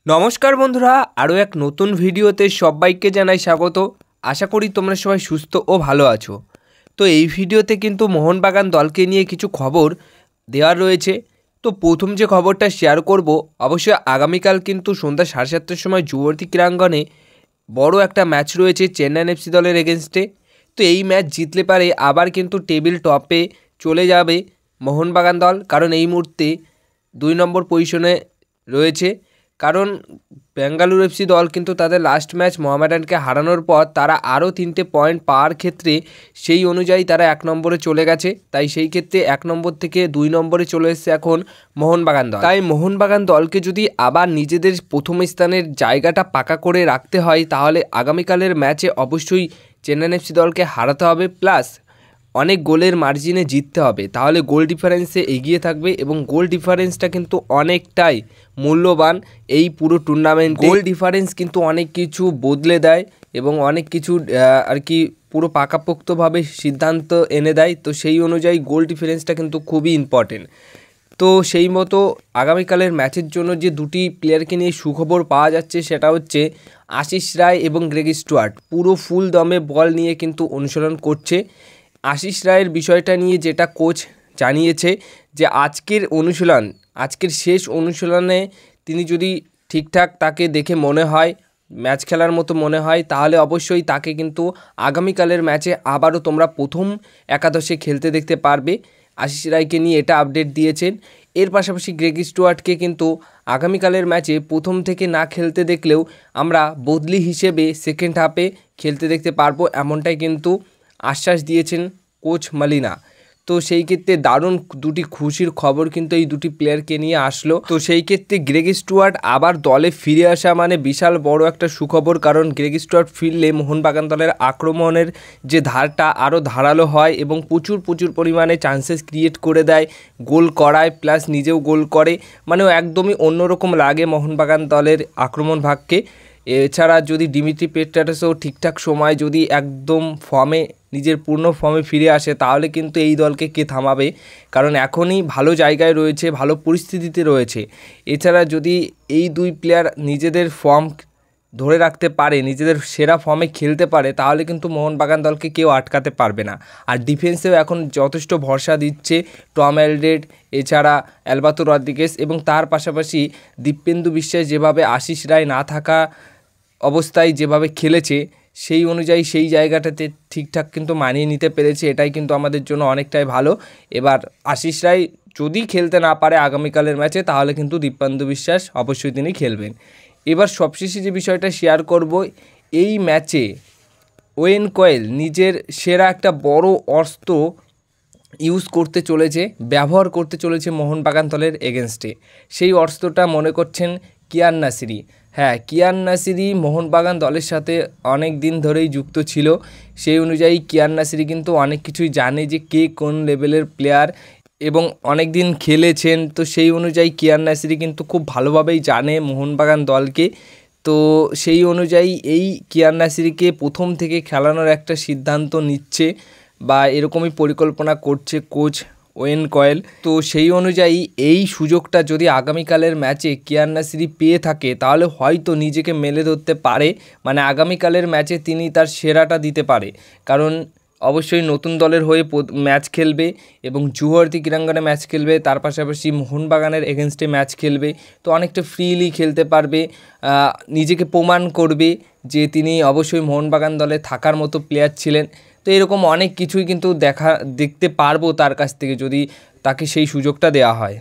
নমস্কার বন্ধুরা, আরও এক নতুন ভিডিওতে সবাইকে জানাই স্বাগত। আশা করি তোমরা সবাই সুস্থ ও ভালো আছো। তো এই ভিডিওতে কিন্তু মোহনবাগান দলকে নিয়ে কিছু খবর দেওয়ার রয়েছে। তো প্রথম যে খবরটা শেয়ার করব, অবশ্যই আগামীকাল কিন্তু সন্ধ্যা 7:30টার সময় যুবতী ক্রীড়াঙ্গনে বড় একটা ম্যাচ রয়েছে চেন্নাই এফসি দলের এগেনস্টে। তো এই ম্যাচ জিতলে পারে আবার কিন্তু টেবিল টপে চলে যাবে মোহনবাগান দল, কারণ এই মুহূর্তে 2 নম্বর পজিশনে রয়েছে। কারণ বেঙ্গালুরু এফসি দল কিন্তু তাদের লাস্ট ম্যাচ মোহামেডানকে হারানোর পর তারা আরও 3টে পয়েন্ট পাওয়ার ক্ষেত্রে সেই অনুযায়ী তারা 1 নম্বরে চলে গেছে। তাই সেই ক্ষেত্রে 1 নম্বর থেকে 2 নম্বরে চলে এসেছে এখন মোহনবাগান দল। তাই মোহনবাগান দলকে যদি আবার নিজেদের প্রথম স্থানের জায়গাটা পাকা করে রাখতে হয়, তাহলে আগামীকালের ম্যাচে অবশ্যই চেন্নাই এফসি দলকে হারাতে হবে, প্লাস অনেক গোলের মার্জিনে জিততে হবে। তাহলে গোল ডিফারেন্সে এগিয়ে থাকবে এবং গোল ডিফারেন্সটা কিন্তু অনেকটাই মূল্যবান এই পুরো টুর্নামেন্ট। গোল ডিফারেন্স কিন্তু অনেক কিছু বদলে দেয় এবং অনেক কিছু আর কি পুরো পাকাপোক্তভাবে সিদ্ধান্ত এনে দেয়। তো সেই অনুযায়ী গোল ডিফারেন্সটা কিন্তু খুবই ইম্পর্টেন্ট। তো সেই মতো আগামীকালের ম্যাচের জন্য যে দুটি প্লেয়ারকে নিয়ে সুখবর পাওয়া যাচ্ছে, সেটা হচ্ছে আশিস রায় এবং গ্রেগ স্টুয়ার্ট পুরো ফুল দমে বল নিয়ে কিন্তু অনুশীলন করছে। আশিস রায়ের বিষয়টা নিয়ে যেটা কোচ জানিয়েছে যে আজকের শেষ অনুশীলনে তিনি যদি ঠিকঠাক তাকে দেখে মনে হয় ম্যাচ খেলার মতো মনে হয়, তাহলে অবশ্যই তাকে কিন্তু আগামীকালের ম্যাচে আবারও তোমরা প্রথম একাদশে খেলতে দেখতে পারবে। আশিস রায়কে নিয়ে এটা আপডেট দিয়েছেন। এর পাশাপাশি গ্রেগ স্টুয়ার্টকে কিন্তু আগামীকালের ম্যাচে প্রথম থেকে না খেলতে দেখলেও আমরা বদলি হিসেবে সেকেন্ড হাফে খেলতে দেখতে পারবো, এমনটাই কিন্তু আশ্বাস দিয়েছেন কোচ মালিনা। তো সেই ক্ষেত্রে দারুণ দুটি খুশির খবর কিন্তু এই দুটি প্লেয়ারকে নিয়ে আসলো। তো সেই ক্ষেত্রে গ্রেগ স্টুয়ার্ট আবার দলে ফিরে আসা মানে বিশাল বড় একটা সুখবর, কারণ গ্রেগ স্টুয়ার্ট ফিরলে মোহনবাগান দলের আক্রমণের যে ধারটা আরও ধারালো হয় এবং প্রচুর পরিমাণে চান্সেস ক্রিয়েট করে দেয়, গোল করায়, প্লাস নিজেও গোল করে, মানে একদমই অন্যরকম লাগে মোহনবাগান দলের আক্রমণ ভাগকে। এছাড়া যদি ডিমিট্রি পেট্রাটোসও ঠিকঠাক সময় যদি একদম নিজের পূর্ণ ফর্মে ফিরে আসে, তাহলে কিন্তু এই দলকে কে থামাবে, কারণ এখনই ভালো জায়গায় রয়েছে, ভালো পরিস্থিতিতে রয়েছে। এছাড়া যদি এই দুই প্লেয়ার নিজেদের ফর্ম ধরে রাখতে পারে, নিজেদের সেরা ফর্মে খেলতে পারে, তাহলে কিন্তু মোহনবাগান দলকে কেউ আটকাতে পারবে না। আর ডিফেন্সেও এখন যথেষ্ট ভরসা দিচ্ছে টম অ্যালড্রেড, এছাড়া অ্যালবাতো রদ্রিগেজ, এবং তার পাশাপাশি দীপেন্দু বিশ্বাস যেভাবে আশিস রায় না থাকা অবস্থায় যেভাবে খেলেছে, সেই অনুযায়ী সেই জায়গাটাতে ঠিকঠাক কিন্তু মানিয়ে নিতে পেরেছে। এটাই কিন্তু আমাদের জন্য অনেকটাই ভালো। এবার আশিস রায় যদি খেলতে না পারে আগামীকালের ম্যাচে, তাহলে কিন্তু দীপেন্দু বিশ্বাস অবশ্যই তিনি খেলবেন। এবার সবশেষে যে বিষয়টা শেয়ার করব, এই ম্যাচে ওয়েন কয়েল নিজের সেরা একটা বড় অস্ত্র ব্যবহার করতে চলেছে মোহনবাগান দলের এগেনস্টে। সেই অস্ত্রটা মনে করছেন কিয়ান নাসিরি। হ্যাঁ, কিয়ান নাসিরি মোহনবাগান দলের সাথে অনেক দিন ধরেই যুক্ত ছিল। সেই অনুযায়ী কিয়ান নাসিরি কিন্তু অনেক কিছুই জানে যে কে কোন লেভেলের প্লেয়ার এবং অনেক দিন খেলেছেন। তো সেই অনুযায়ী কিয়ান নাসিরি কিন্তু খুব ভালোভাবেই জানে মোহনবাগান দলকে। তো সেই অনুযায়ী এই কিয়ান নাসিরিকে প্রথম থেকে খেলানোর একটা সিদ্ধান্ত নিচ্ছে বা এরকমই পরিকল্পনা করছে কোচ ওয়েন কয়েল। তো সেই অনুযায়ী এই সুযোগটা যদি আগামীকালের ম্যাচে কিয়ান নাসিরি পেয়ে থাকে, তাহলে হয়তো নিজেকে মেলে ধরতে পারে, মানে আগামীকালের ম্যাচে তিনি তার সেরাটা দিতে পারে। কারণ অবশ্যই নতুন দলের হয়ে ম্যাচ খেলবে এবং যুবতী ক্রীড়াঙ্গনে ম্যাচ খেলবে, তার পাশাপাশি মোহনবাগানের এগেনস্টে ম্যাচ খেলবে। তো অনেকটা ফ্রিলি খেলতে পারবে, নিজেকে প্রমাণ করবে যে তিনি অবশ্যই মোহনবাগান দলে থাকার মতো প্লেয়ার ছিলেন। তো এরকম অনেক কিছুই কিন্তু দেখতে পারবো তার কাছ থেকে, যদি তাকে সেই সুযোগটা দেওয়া হয়।